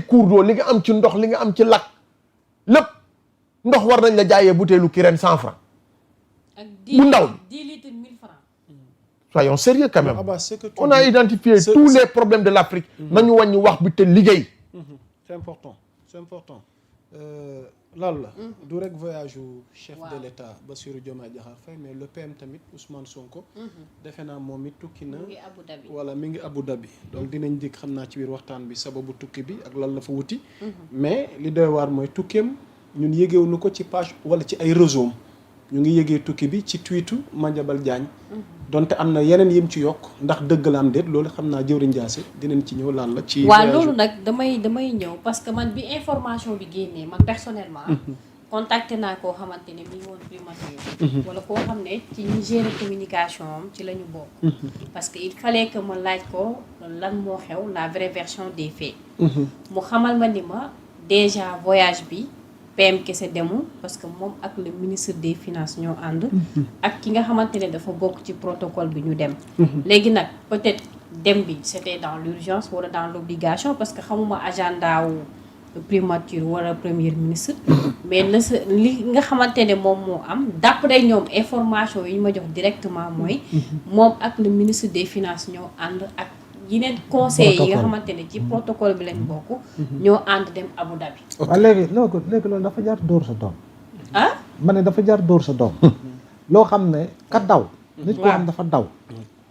cours d'eau li nga am ci ndox li nga am ci lac lépp ndox war nañ la jaayee butéelu Kirène 100 francs bu ndaw 10 litres 1000 francs. soyons sérieux quand même. On a dis, identifié tous les problèmes de l'Afrique. nañu wàññi wax bi te liggéey. c'est important c'est important. lan la. du rek voyage u chef de l'État Bassirou Diomaye Diakhar Faye mais le PM tamit Ousmane Sonko. defe naa moom it tukki na. mi ngi Abu Dhabi. voilà mi ngi Abu Dhabi. donc dinañ dikk xam naa ci biir waxtaan bi sababu tukki bi ak lan la fa wuti. mais li doy waar mooy tukkeem ñun yëgeewuñu ko ci page wala ci ay réseau ñu ngi yëgee tukki bi ci tweetu Madiambal Diagne. donte am na yeneen yim ci yokk ndax dëgg la am déet loolu xam naa jëwriñ Ndiassé dinañ ci ñëw lan la. ci waaw loolu nag damay ñëw parce que man bi information bi génnee man personnellement. contacté naa koo xamante ne mi ngi woon primature. wala koo xam ne ci ñi gérer communication am ci la ñu bokk. parce que il fallait que ma laaj ko lan moo xew la vraie version des faits. mu xamal ma ni ma déjà voyage bi. PM kese demul parce que moom ak le ministre des finances ñoo ànd. ak ki nga xamante ne dafa bokk ci protocole bi ñu dem. léegi nag peut-être dem bi c'était dans l'urgence wala dans l'obligation parce que xamuma agenda wu primature wala premier ministre. mais na sa li nga xamante ne moom moo am d'après ñoom information yi ma jox directement mooy. moom ak le ministre des finances ñoo ànd ak. yeneen conseil yi nga xamante ne ci protocole bi lañ bokk. ñoo ànd dem Abu Dhabi. waaw léegi loolu dafa jar dóor sa doom. ah. ma ne dafa jar dóor sa doom. loo xam ne ka daw. nit ko xam dafa daw.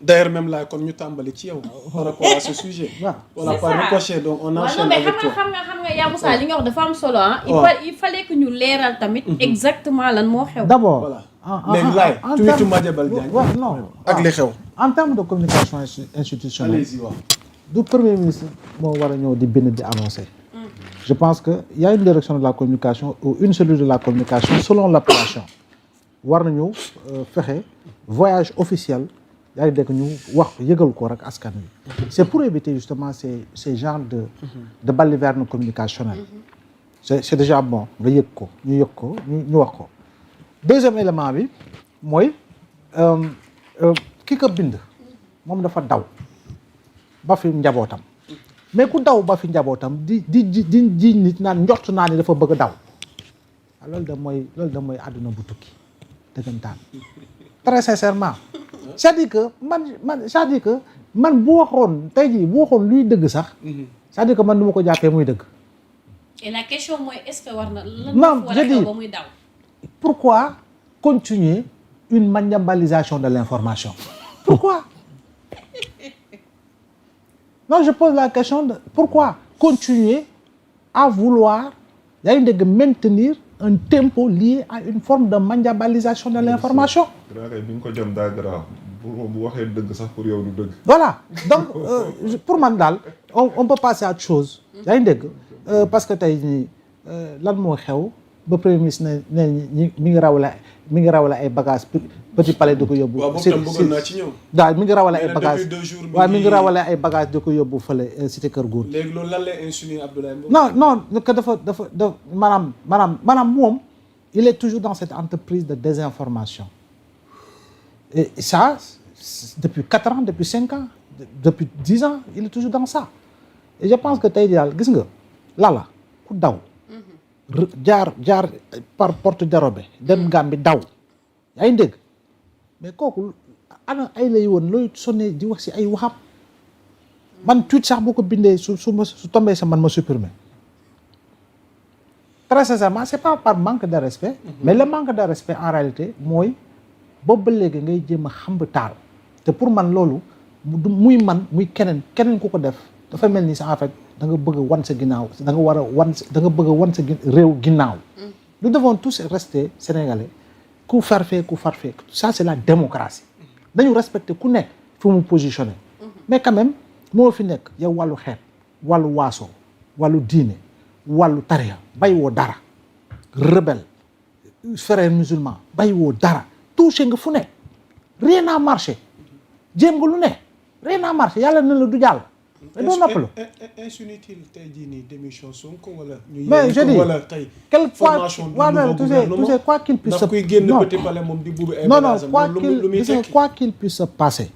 d'ailleurs même là kon ñu tàmbali ci yow. par rapport à ce sujet. waaw voilà par ricochet donc on enchaîne mais avec toi. xam nga yaa Moussa li nga wax dafa am solo ah. il fallait que ñu leeral tamit. exactement lan moo xew. d'abord voilà léegi laay tweetu Madiambal Diagne. waaw non ak li xew. en termes de communication institutionnelle. allez-y waaw. du premier ministre moo war a ñëw di bind di annoncer. je pense que y a une direction de la communication ou une cellule de la communication selon l'appellation war nañu fexe voyage officiel yaa ngi dégg ñu wax yëgal ko rek askan wi. c'est pour éviter justement ces genres de balivernes communicationnelles. c'est déjà bon nga yëg ko ñu wax ko. deuxième élément bi mooy ki ko bind moom dafa daw ba fi njabootam mais ku daw ba fi njabootam di nit naan njort naa ni dafa bëgg a daw loolu da mooy àdduna bu tukki dëggantaan très sincèrement c'est-à-dire que man bu waxoon tey jii bu waxoon luy dëgg sax c'est-à-dire que man du ma ko jàppee muy dëgg. et la question mooy est-ce que war na lan non war a xew ba muy daw. Pourquoi continuer une madiambalisation de l'information? Pourquoi? Non, je pose la question de pourquoi continuer à vouloir maintenir un tempo lié à une forme de madiambalisation de l'information. Voilà. Donc, pour man daal on peut passer à autre chose. yaa ngi dégg parce que tey nii lan moo xew. ba premier ministre ne mi ngi rawale ay bagages Petit Palais di ko yóbbu. waaw boobu tam bëggoon naa ci ñëw. daal mi ngi rawale ay bagages depuis 2 jours. waaw mi ngi rawale ay bagages di ko yóbbu fële cité Kër Góor. léegi loolu lan lay insinuer Abdoulaye Mbow. non que dafa maanaam moom il est toujours dans cette entreprise de désinformation et ça depuis 4 ans depuis 5 ans depuis 10 ans il est toujours dans ça et je pense que tey daal gis nga lala ku daw. jaar par porte Diarobé dem Gambie daw yaa ngi dégg mais kooku ana ay lay woon looy sonné di wax ci ay waxam man tweet sax boo ko bindee su tombé sa man ma supprimer très sincèrement c'est pas par manque de respect mais le manque de respect en réalité mooy boobu ba léegi ngay jéem a xam taal te pour man loolu muy man muy keneen ku ko def dafa mel ni sa en fait da nga bëgg a wan sa ginnaaw da nga bëgg a wan sa réew ginnaaw. Nous devons tous rester sénégalais ku farfee ça c'est la démocratie dañu respecter ku nekk fu mu positionné. mais quand même moo fi nekk yow wàllu xeet wàllu waaso wàllu diine wàllu tariya bay woo dara rebelle frère musulman bay woo dara touché nga fu ne rien n'a marché jéem nga lu ne rien n'a marché yàlla na la du jàll. mais doo noppalu inutile tey jii nii démission Sonko wala. mais je dis wala tey. formation du nouveau gouvernement tu sais quoi qu'il puisse se. ndax kuy génn Petit Palais moom di buubi ay non quoi qu'il puisse se passer.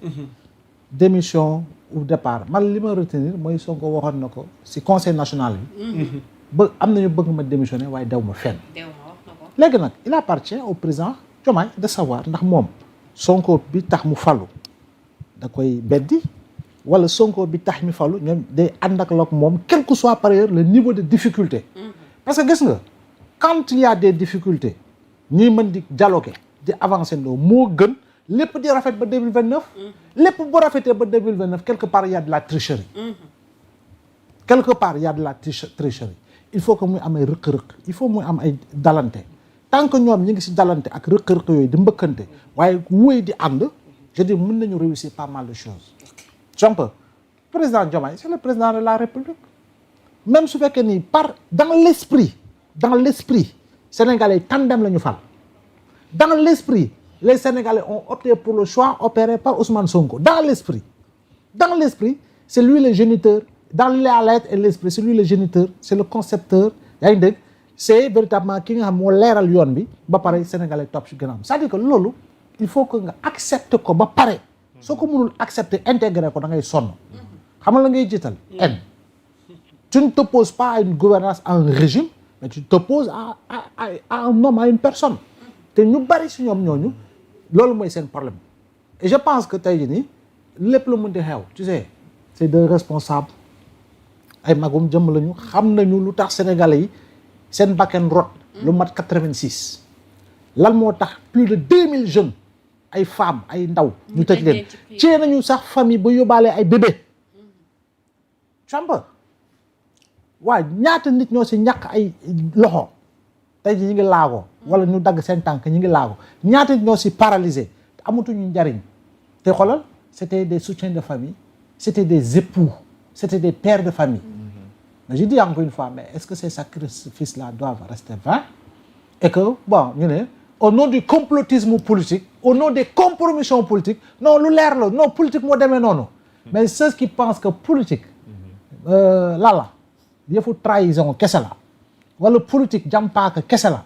démission au départ man li ma retenir mooy Sonko waxoon na ko ci conseil national bi. ba am nañu bëgg ma démissionner waaye dew ma fenn. léegi nag il appartient au président Diomaye de savoir ndax moom Sonko bi tax mu falu da koy beddi wala Sonko bi tax mi falu ñoom day ànd ak moom quel que soit par ailleurs le niveau de difficulté. parce que gis nga quand il y a des difficultés ñuy mën di dialoguer di avancer ndoo moo gën lépp di rafet ba 2029. lépp bu rafetee ba 2029 quelque part il y a de la tricherie. quelque part il y a de la tricherie il faut que muy am ay rëq-rëq il faut muy am ay dalante tant que ñoom ñi ngi ci dalante ak rëq-rëq yooyu di mbëkkante waaye wóy di ànd je dis mën nañu réussir pas mal de choses. Trump président Diomaye c'est le président de la République même su fekkee ni dans l'esprit sénégalais tandem la ñu fal dans l'esprit les Sénégalais ont opté pour le choix opéré par Ousmane Sonko dans l'esprit c'est lui le géniteur dans la lettre et l'esprit c'est lui le géniteur c'est le concepteur yaa ngi dégg c'est véritablement ki nga xam moo leeral yoon bi ba pare Sénégalais topp ci gànnaaw c'est-à-dire que loolu il faut que nga accepter ko ba pare soo ko mënul accepter intégrer ko da ngay sonn xam nga la ngay jiital tu ne t'opposes pas à une gouvernance à un régime mais tu t'opposes à un homme à une personne te ñu bari ci ñoom ñooñu loolu mooy seen problème et je pense que tey jii nii lépp lu mën di xew tu sais c'est des responsables ay magum jëm lañu xam nañu lu tax sénégalais yi seen bakken rot lu mat 86 lan moo tax plus de 2000 jeunes ay femmes ay ndaw ñu tëj leen cee nañu sax famille ba yóbbaale ay bébé champa waaye ñaata nit ñoo ci ñàkk ay loxo tey ji ñu ngi laago wala ñu dagg seen tànk ñu ngi laago ñaata nit ñoo ci paralysé amatuñu njariñ te xoolal c'était des soutiens de famille c'était des époux c'était des pères de famille mais je dis encore une fois mais est-ce que ces sacrifices-là doivent rester vains et que bon ñu ne au nom du complotisme politique au nom des compromissions politiques non lu leer la non politique moo demee noonu mais ceux qui pensent que politique yëfu trahison kese la wala politique jàmpaaka kese la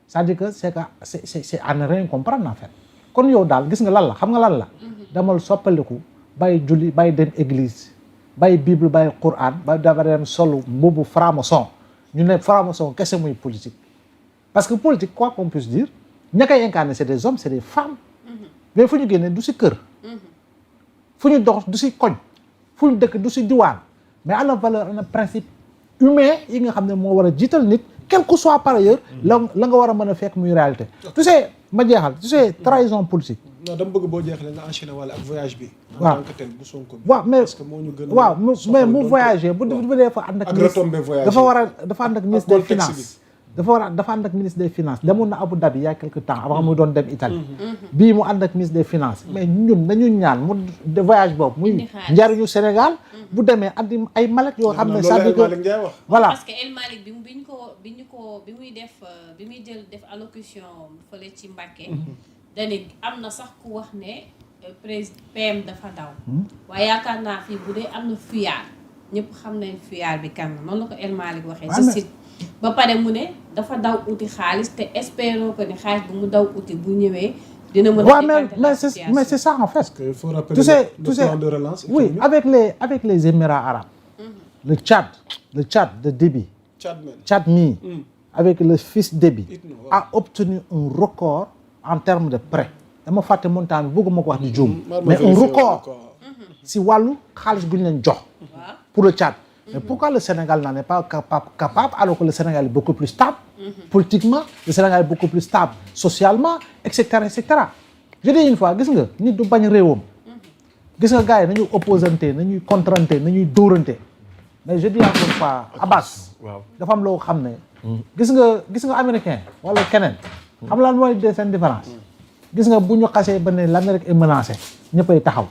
c'est-à-dire que c'est à ne rien comprendre en fait kon yow daal gis nga lan la xam nga lan la damal soppaliku bàyyi julli bàyyi dem église bàyyi bible bàyyi Qur'an bàyyi dafa dem solu mbubu franc-maçon ñu ne franc-maçon kese muy politique parce que politique quoi qu'on puisse dire ña koy incarner c'est des hommes c'est des femmes mais fu ñu génnee du ci kër fu ñu dox du ci koñ fu ñu dëkk du ci diwaan mais à la valeur ana principe humain yi nga xam ne moo war a jiital nit quel que soit par ailleurs la nga war a mën a fekk muy réalité tu sais ma jeexal tu sais trahison politique non dama bëgg boo jeexalee nga enchaîner wala ak voyage bi waaw en tant que tel bu Sonko bi waaw mais parce que moo ñu gën waaw mais mu voyagé bu dee fa ànd ak retombé voyage dafa ànd ak ministre des finances dafa ànd ak ministre des finances demoon na Abu Dhabi il y a quelque temps avant muy doon dem Italie bii mu ànd ak ministre des finances mais ñun nañu ñaan mu voyage boobu muy njariñu Sénégal bu demee andi ay mallette yoo xam ne c'est-à-dire que voilà parce que El Malick bi muy def allocution fële ci Mbacké dane am na sax ku wax ne PM dafa daw waaye yaakaar naa fii bu dee am na fuyard ñëpp xam nañ fuyard bi kan noonu la ko El Malick waxee ba pare mu ne dafa daw uti xaalis te espérons que ni xaalis bu mu daw uti bu ñëwee dina mën a mais c'est ça en fait il faut rappeler le plan de relance oui avec les Émirats arabes le Tchad de Déby Tchad mii avec le fils Déby a obtenu un record en termes de prêt dama fàtte montant bi bëgguma ko wax di juum mais un record si wàllu xaalis bu ñu leen jox pour le Tchad. Mais pourquoi le Sénégal n'en est pas capable alors que le Sénégal est beaucoup plus stable politiquement, le Sénégal est beaucoup plus stable socialement, etc. Je dis une fois, gis nga nit du bañ réewam gis nga gars yi nañuy opposante nañuy contrante nañuy dóorante mais je dis encore une fois Abbas dafa am loo xam ne gis nga américain wala keneen xam lan mooy de seen différence gis nga bu ñu xasee ba ne l'Amérique est menacée ñëppay taxaw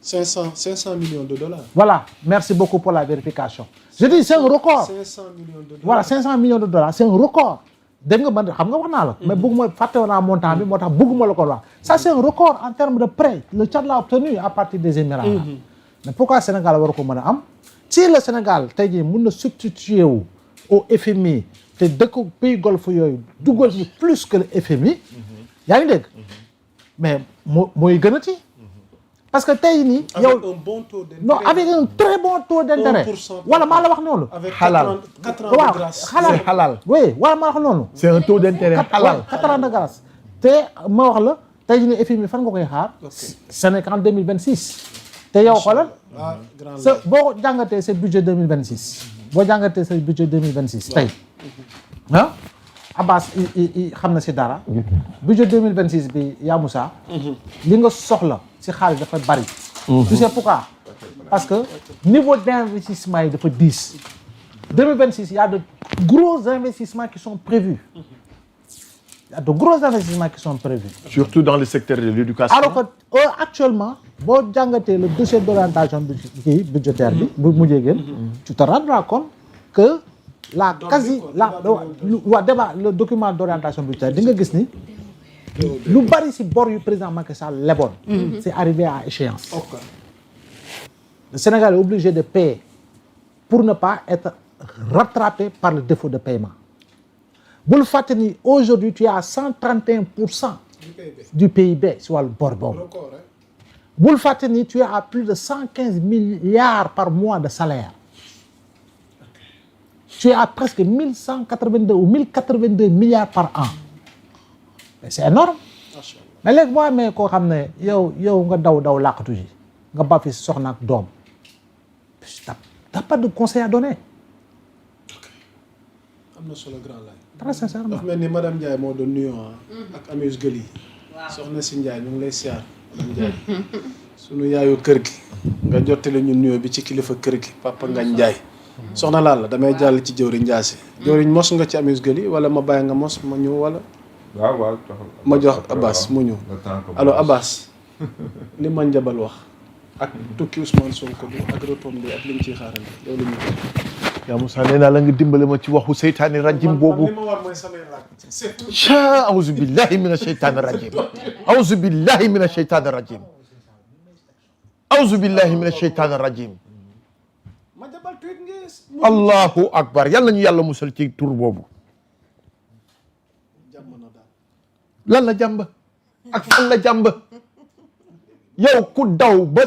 500 millions de dollars. Voilà, merci beaucoup pour la vérification. Je dis c'est un record. 500 millions de dollars. Voilà, 500 millions de dollars, c'est un record. Dégg nga man xam nga wax naa la mais bëgguma fàtte naa montant bi moo tax bëgguma la ko wax. Ça c'est un record en termes de prêt. Le Tchad l'a obtenu à partir des Émirats. Mais pourquoi Sénégal war ko mën a am? Si le Sénégal tey jii mën na substituer wu au FMI te dëkk pays golfe yooyu dugal ñu plus que le FMI yaa ngi dégg mais mooy gënati parce que tey nii. avec yow un bon taux d'intérêt. non avec un très bon taux d'intérêt. 1% wala maa la wax noonu. avec Halal. 4 ans waaw de grâce. halal c'est halal. oui wala maa la wax noonu. c'est un taux d'intérêt halal. 4 ans de grâce. te ma wax la tey jii nii FMI fan nga koy xaar. Sénégal en 2026. te yow xoolal. ah grand sa boo jàngatee sa budget 2026. boo jàngatee sa budget 2026 tey. ah Abbas i xam na si dara. budget 2026 bi yaa Moussa. li nga soxla si xaalis dafa bari. tu sais pourquoi. parce que niveau d'investissement yi dafa diis. 2026 il y a de gros investissements qui sont prévus. Il y a de gros investissements qui sont prévus. surtout dans le secteur de l'éducation. alors que actuellement boo jàngatee le dossier d'orientation budgétaire bi bu mujjee génn tu te rendras compte que la quasi le document d'orientation budgétaire di nga gis ni lu bari ci bor yu président Macky Sall leboon c'est arrivé à échéance. Okay. Le Sénégal est obligé de payer pour ne pas être rattrapé par le défaut de paiement. bul fàtte ni aujourd'hui tu es à 131% du PIB si wàllu bor boobu. bul fàtte ni tu es à plus de 115 milliards par mois de salaire. tu es à presque 1182 ou 1082 milliards par an. mais c'est énorme. mais léegi boo amee koo xam ne yow nga daw làqatu ji nga ba fi soxna ak doom t'as pas de conseil à donner. am na solo grand laay. très sincèrement. dafa mel ni madame Ndiaye moo doon nuyoo ak Amuse Gueye. soxna si Ndiaye ñu ngi lay siyaar madame Ndiaye. sunu yaayu kër gi. nga jottali ñu nuyoo bi ci kilifa kër gi papa Ngagne Ndiaye. soxna laal la damay jàll ci jëwriñ Ndiasse. jëwriñ mos nga ci Amuse Gueye wala ma bàyyi nga mos ma ñëw wala. waaw ma jox Abbas mu ñëw. alors Abbas li ma njabal wax. ak tukki Ousmane Sonko bi ak retombé ak li ñu ciy xaaral yow la ñu ko. yaa Moussa nee naa la nga dimbale ma ci waxu seytaani rajim boobu. li ma war mooy samay laaj. caa awuzu billahi mina seytaani rajim. awuzu billahi mina seytaani rajim. awuzu billahi mina seytaani rajim. ma jabal tuuti ngis. allahu akbar yal nañu yàlla musal ci tur boobu. jàmm na daal. lan la jàmb ak fan la jàmb yow ku daw ba